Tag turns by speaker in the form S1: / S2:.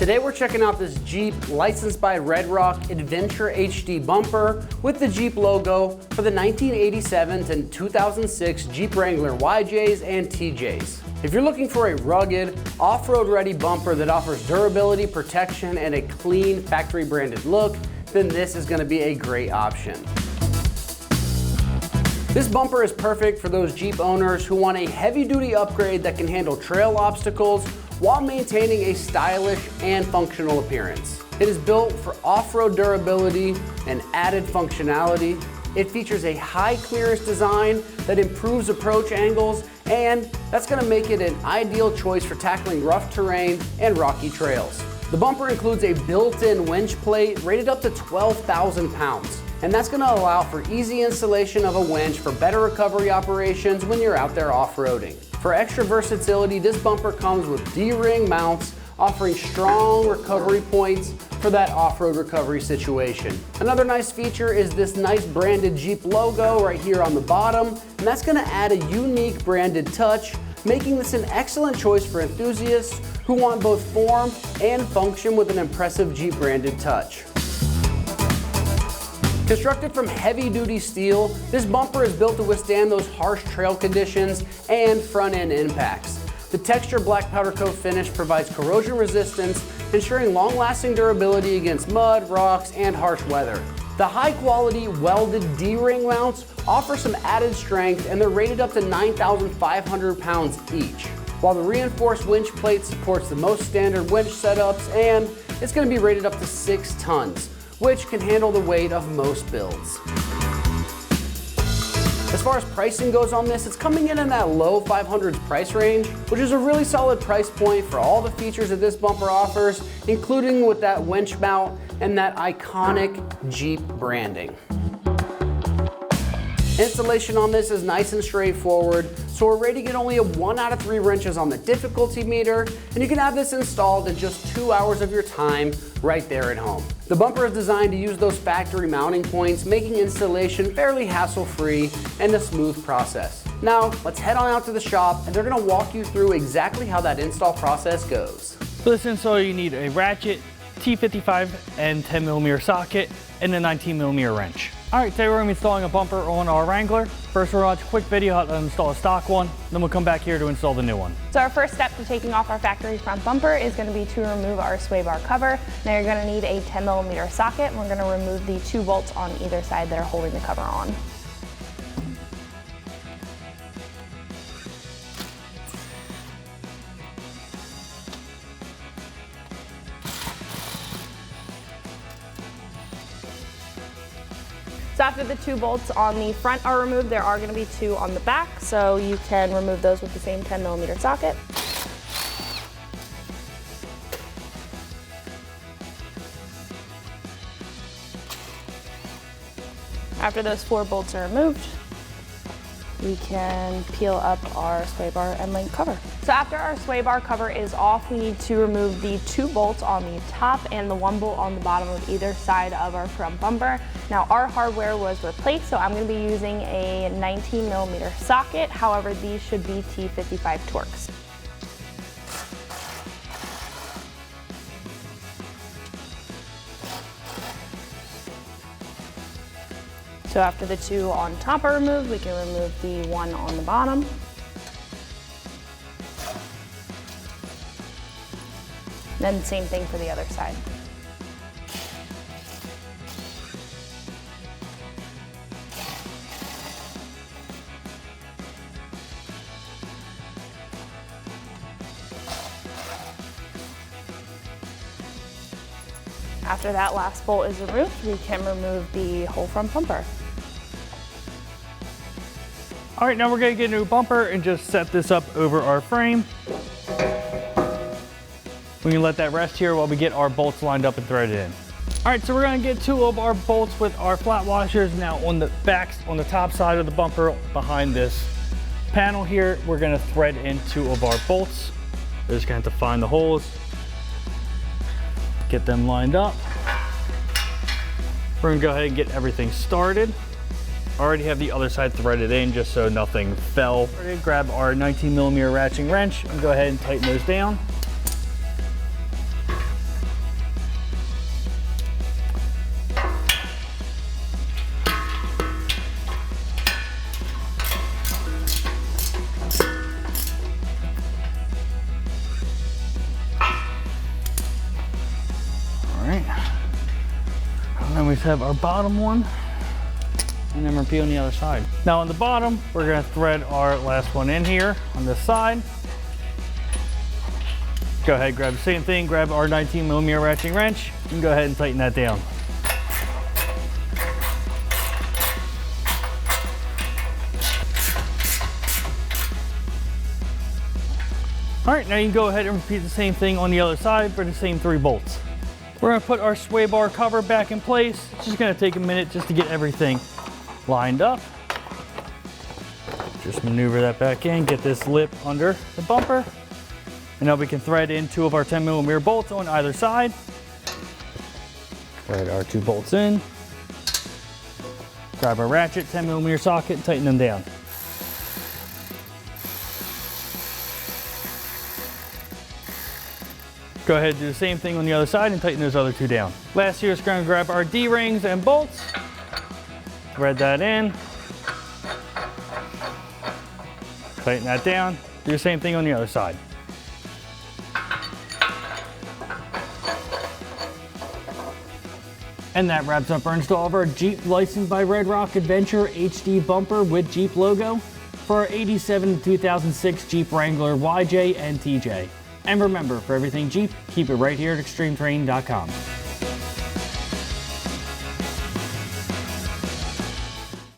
S1: Today we're checking out this Jeep licensed by RedRock Adventure HD bumper with the Jeep logo for the 1987 to 2006 Jeep Wrangler YJs and TJs. If you're looking for a rugged, off-road ready bumper that offers durability, protection, and a clean factory branded look, then this is going to be a great option. This bumper is perfect for those Jeep owners who want a heavy-duty upgrade that can handle trail obstacles while maintaining a stylish and functional appearance. It is built for off-road durability and added functionality. It features a high clearance design that improves approach angles, and that's going to make it an ideal choice for tackling rough terrain and rocky trails. The bumper includes a built-in winch plate rated up to 12,000 pounds. And that's going to allow for easy installation of a winch for better recovery operations when you're out there off-roading. For extra versatility, this bumper comes with D-ring mounts, offering strong recovery points for that off-road recovery situation. Another nice feature is this nice branded Jeep logo right here on the bottom, and that's going to add a unique branded touch, making this an excellent choice for enthusiasts who want both form and function with an impressive Jeep branded touch. Constructed from heavy-duty steel, this bumper is built to withstand those harsh trail conditions and front-end impacts. The texture black powder coat finish provides corrosion resistance, ensuring long-lasting durability against mud, rocks, and harsh weather. The high-quality welded D-ring mounts offer some added strength, and they're rated up to 9,500 pounds each, while the reinforced winch plate supports the most standard winch setups, and it's going to be rated up to 6 tons. Which can handle the weight of most builds. As far as pricing goes on this, it's coming in that low 500s price range, which is a really solid price point for all the features that this bumper offers, including with that winch mount and that iconic Jeep branding. Installation on this is nice and straightforward, so we're rating it only a 1 out of 3 wrenches on the difficulty meter, and you can have this installed in just 2 hours of your time right there at home. The bumper is designed to use those factory mounting points, making installation fairly hassle-free and a smooth process. Now, let's head on out to the shop, and they're going to walk you through exactly how that install process goes.
S2: For this install, you need a ratchet, T55 and 10mm socket, and a 19mm wrench. All right, today we're going to be installing a bumper on our Wrangler. First, we're going to watch a quick video how to install a stock one, then we'll come back here to install the new one.
S3: So our first step to taking off our factory front bumper is going to be to remove our sway bar cover. Now you're going to need a 10mm socket, and we're going to remove the 2 bolts on either side that are holding the cover on. So after the 2 bolts on the front are removed, there are going to be 2 on the back, so you can remove those with the same 10mm socket. After those 4 bolts are removed, we can peel up our sway bar and link cover. So after our sway bar cover is off, we need to remove the 2 bolts on the top and the 1 bolt on the bottom of either side of our front bumper. Now our hardware was replaced, so I'm going to be using a 19mm socket. However, these should be T55 Torx. So after the 2 on top are removed, we can remove the 1 on the bottom. Then same thing for the other side. After that last bolt is removed, we can remove the whole front bumper.
S2: All right, now we're going to get a new bumper and just set this up over our frame. We can let that rest here while we get our bolts lined up and threaded in. All right, so we're going to get 2 of our bolts with our flat washers. Now on the backs, on the top side of the bumper behind this panel here, we're going to thread in 2 of our bolts. We're just going to have to find the holes, get them lined up. We're going to go ahead and get everything started. I already have the other side threaded in just so nothing fell. We're going to grab our 19mm ratcheting wrench and go ahead and tighten those down. have our bottom one, and then repeat on the other side. Now on the bottom, we're gonna thread our last one in here on this side. Go ahead, grab the same thing, grab our 19mm ratcheting wrench, and go ahead and tighten that down. All right, now you can go ahead and repeat the same thing on the other side for the same 3 bolts. We're gonna put our sway bar cover back in place. It's just gonna take a minute just to get everything lined up. Just maneuver that back in, get this lip under the bumper. And now we can thread in 2 of our 10mm bolts on either side. Thread our 2 bolts in. Grab our ratchet, 10mm socket, and tighten them down. Go ahead and do the same thing on the other side and tighten those other 2 down. Last here is going to grab our D-rings and bolts. Thread that in. Tighten that down. Do the same thing on the other side. And that wraps up our install of our Jeep licensed by RedRock Adventure HD bumper with Jeep logo for our 87 2006 Jeep Wrangler YJ and TJ. And remember, for everything Jeep, keep it right here at ExtremeTerrain.com.